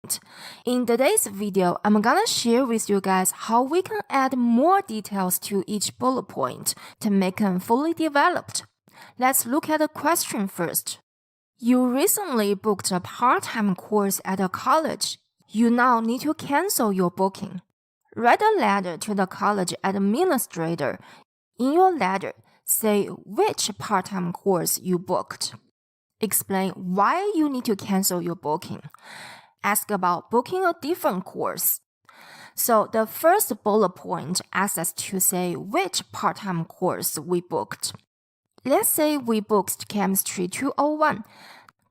point. In today's video, I'm gonna share with you guys how we can add more details to each bullet point to make them fully developed. Let's look at the question first. You recently booked a part-time course at a college. You now need to cancel your booking. Write a letter to the college administrator. In your letter, say which part-time course you booked. Explain why you need to cancel your booking. Ask about booking a different course. So the first bullet point asks us to say which part-time course we booked. Let's say we booked Chemistry 201.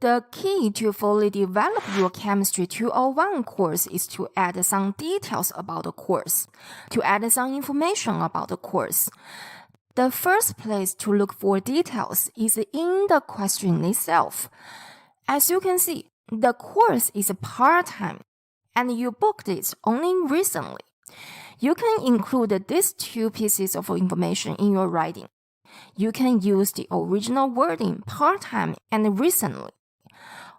The key to fully develop your Chemistry 201 course is to add some details about the course, to add some information about the course. The first place to look for details is in the question itself. As you can see, the course is part-time, and you booked it only recently. You can include these two pieces of information in your writing. You can use the original wording part-time and recently.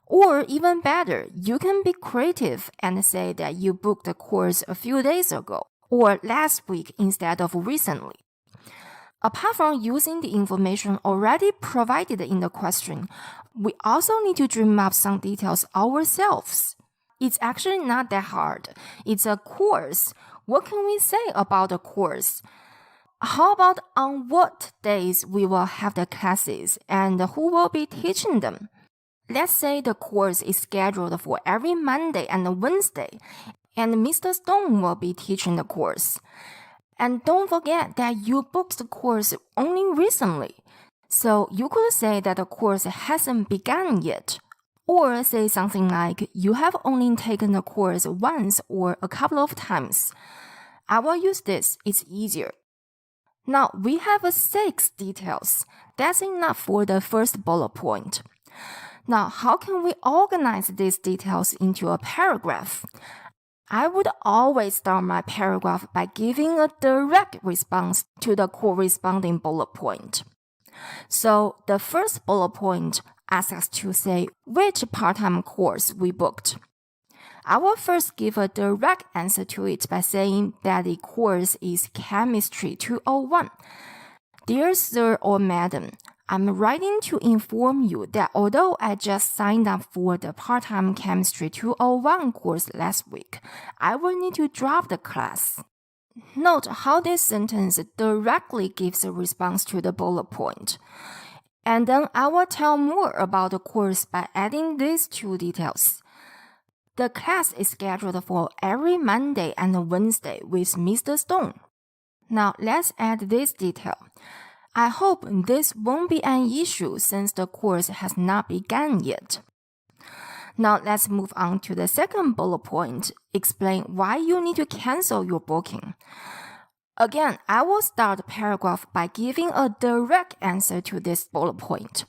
Or even better, you can be creative and say that you booked the course a few days ago or last week instead of recently. Apart from using the information already provided in the question, we also need to dream up some details ourselves. It's actually not that hard. It's a course. What can we say about the course? How about on what days we will have the classes and who will be teaching them? Let's say the course is scheduled for every Monday and Wednesday, and Mr. Stone will be teaching the course. And don't forget that you booked the course only recently. So you could say that the course hasn't begun yet. Or say something like, you have only taken the course once or a couple of times. I will use this, it's easier. Now we have 6 details. That's enough for the first bullet point. Now, how can we organize these details into a paragraph? I would always start my paragraph by giving a direct response to the corresponding bullet point. So, the first bullet point asks us to say which part-time course we booked. I will first give a direct answer to it by saying that the course is Chemistry 201. Dear Sir or Madam, I'm writing to inform you that although I just signed up for the part-time Chemistry 201 course last week, I will need to drop the class. Note how this sentence directly gives a response to the bullet point. And then I will tell more about the course by adding these 2 details. The class is scheduled for every Monday and Wednesday with Mr. Stone. Now let's add this detail. I hope this won't be an issue since the course has not begun yet. Now let's move on to the second bullet point. Explain why you need to cancel your booking. Again, I will start the paragraph by giving a direct answer to this bullet point.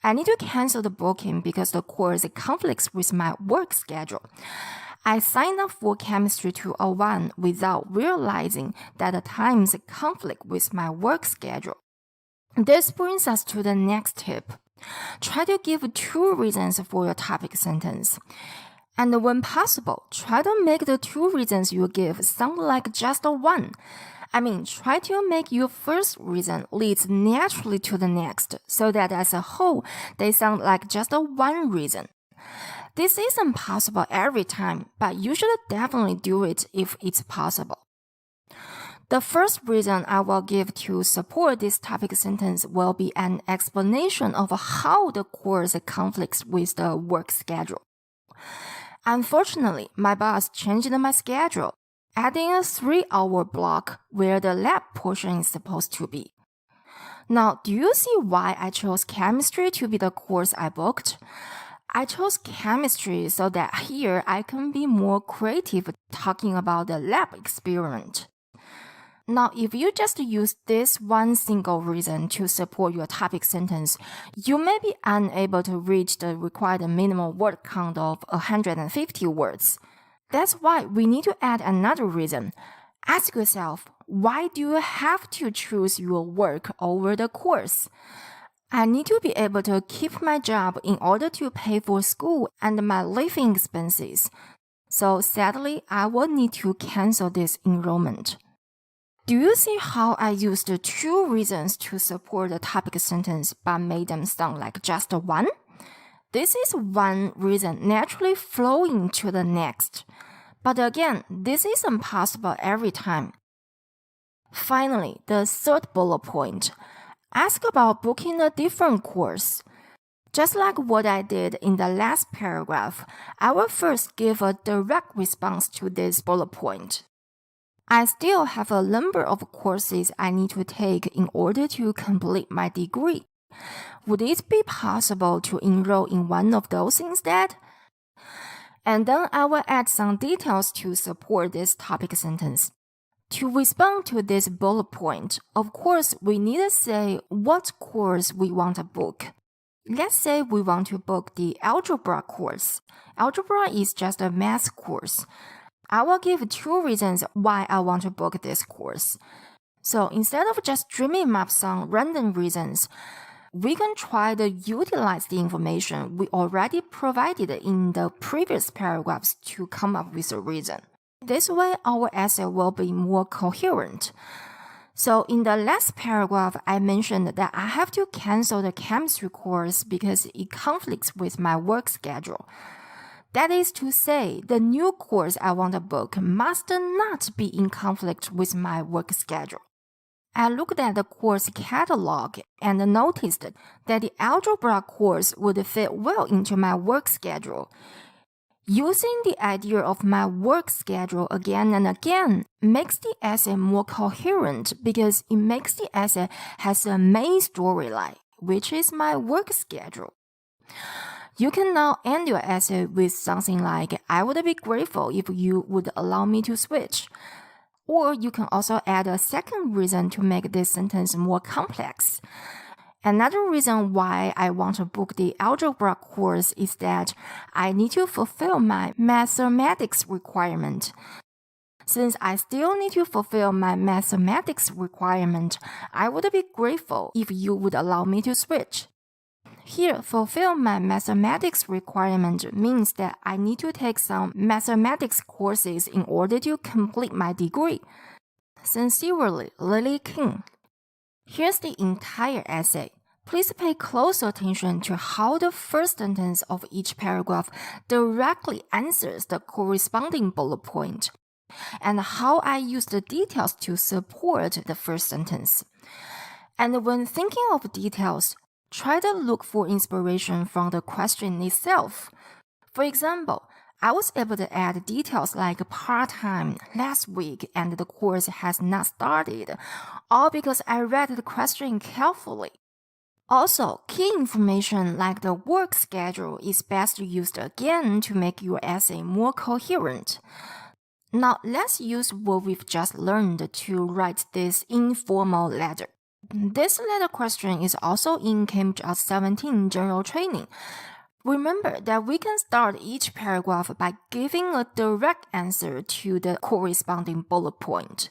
I need to cancel the booking because the course conflicts with my work schedule. I signed up for Chemistry 201 without realizing that the times conflict with my work schedule. This brings us to the next tip. Try to give 2 reasons for your topic sentence. And when possible, try to make the 2 reasons you give sound like just one. Try to make your first reason leads naturally to the next, so that as a whole, they sound like just one reason. This isn't possible every time, but you should definitely do it if it's possible. The first reason I will give to support this topic sentence will be an explanation of how the course conflicts with the work schedule. Unfortunately, my boss changed my schedule, adding a 3-hour block where the lab portion is supposed to be. Now, do you see why I chose chemistry to be the course I booked? I chose chemistry so that here I can be more creative talking about the lab experiment. Now, if you just use this one single reason to support your topic sentence, you may be unable to reach the required minimum word count of 150 words. That's why we need to add another reason. Ask yourself, why do you have to choose your work over the course? I need to be able to keep my job in order to pay for school and my living expenses. So sadly, I will need to cancel this enrollment. Do you see how I used two reasons to support the topic sentence but made them sound like just one? This is one reason naturally flowing to the next. But again, this isn't possible every time. Finally, the third bullet point. Ask about booking a different course. Just like what I did in the last paragraph, I will first give a direct response to this bullet point. I still have a number of courses I need to take in order to complete my degree. Would it be possible to enroll in one of those instead? And then I will add some details to support this topic sentence. To respond to this bullet point, of course, we need to say what course we want to book. Let's say we want to book the algebra course. Algebra is just a math course. I will give two reasons why I want to book this course. So instead of just dreaming up some random reasons, we can try to utilize the information we already provided in the previous paragraphs to come up with a reason. This way, our essay will be more coherent. So in the last paragraph, I mentioned that I have to cancel the chemistry course because it conflicts with my work schedule. That is to say, the new course I want to book must not be in conflict with my work schedule. I looked at the course catalog and noticed that the algebra course would fit well into my work schedule. Using the idea of my work schedule again and again makes the essay more coherent because it makes the essay has a main storyline, which is my work schedule. You can now end your essay with something like, I would be grateful if you would allow me to switch. Or you can also add a second reason to make this sentence more complex. Another reason why I want to book the algebra course is that I need to fulfill my mathematics requirement. Since I still need to fulfill my mathematics requirement, I would be grateful if you would allow me to switch. Here, fulfill my mathematics requirement means that I need to take some mathematics courses in order to complete my degree. Sincerely, Lily King. Here's the entire essay. Please pay close attention to how the first sentence of each paragraph directly answers the corresponding bullet point, and how I use the details to support the first sentence. And when thinking of details, try to look for inspiration from the question itself. For example, I was able to add details like part-time, last week, and the course has not started, all because I read the question carefully. Also, key information like the work schedule is best used again to make your essay more coherent. Now, let's use what we've just learned to write this informal letter. This letter question is also in Cambridge 17 general training. Remember that we can start each paragraph by giving a direct answer to the corresponding bullet point.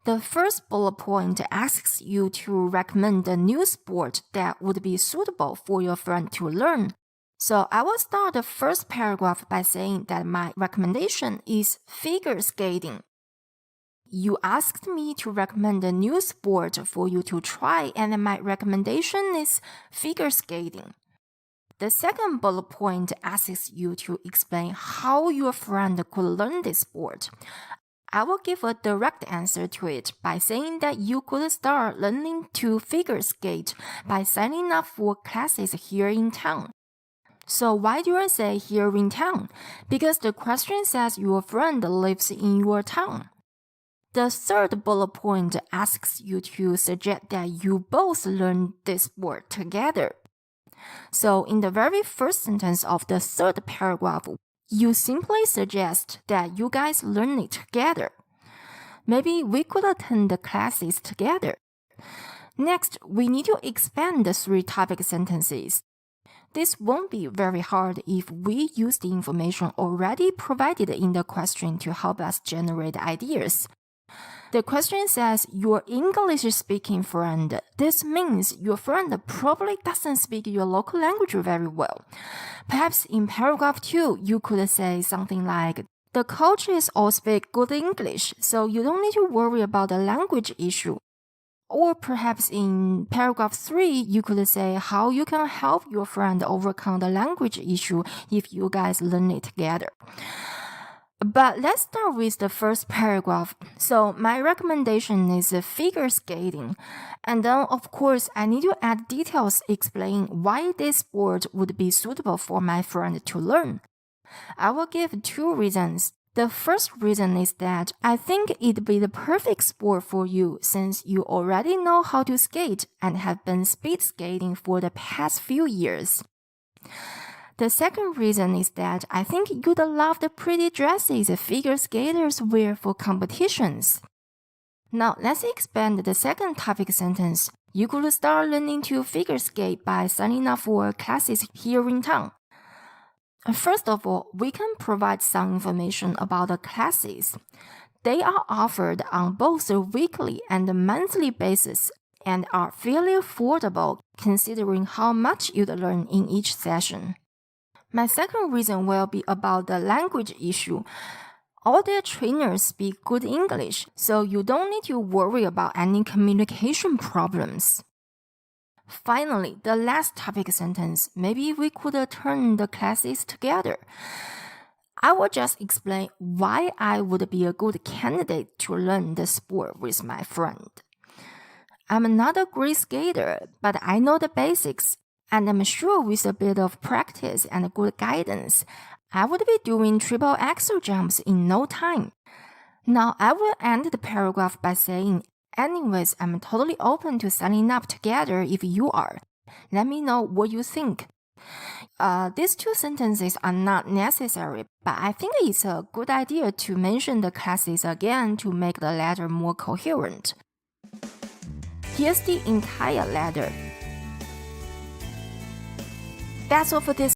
The first bullet point asks you to recommend a new sport that would be suitable for your friend to learn. So I will start the first paragraph by saying that my recommendation is figure skating. You asked me to recommend a new sport for you to try, and my recommendation is figure skating. The second bullet point asks you to explain how your friend could learn this sport. I will give a direct answer to it by saying that you could start learning to figure skate by signing up for classes here in town. So why do I say here in town? Because the question says your friend lives in your town. The third bullet point asks you to suggest that you both learn this sport together. So in the very first sentence of the third paragraph, you simply suggest that you guys learn it together. Maybe we could attend the classes together. Next, we need to expand the three topic sentences. This won't be very hard if we use the information already provided in the question to help us generate ideas. The question says, your English-speaking friend. This means your friend probably doesn't speak your local language very well. Perhaps in paragraph 2, you could say something like, The coaches all speak good English, so you don't need to worry about the language issue. Or perhaps in paragraph 3, you could say how you can help your friend overcome the language issue if you guys learn it together. But let's start with the first paragraph. So my recommendation is figure skating. And then, of course, I need to add details explaining why this sport would be suitable for my friend to learn. I will give 2 reasons. The first reason is that I think it'd be the perfect sport for you since you already know how to skate and have been speed skating for the past few years. The second reason is that I think you'd love the pretty dresses figure skaters wear for competitions. Now, let's expand the second topic sentence. You could start learning to figure skate by signing up for classes here in town. First of all, we can provide some information about the classes. They are offered on both a weekly and a monthly basis and are fairly affordable considering how much you'd learn in each session. My second reason will be about the language issue. All their trainers speak good English, so you don't need to worry about any communication problems. Finally, the last topic sentence, maybe we could turn the classes together. I will just explain why I would be a good candidate to learn the sport with my friend. I'm not a great skater, but I know the basics, and I'm sure with a bit of practice and good guidance, I would be doing triple axel jumps in no time. Now, I will end the paragraph by saying, anyways, I'm totally open to signing up together if you are. Let me know what you think. These 2 sentences are not necessary, but I think it's a good idea to mention the classes again to make the letter more coherent. Here's the entire letter. That's all for this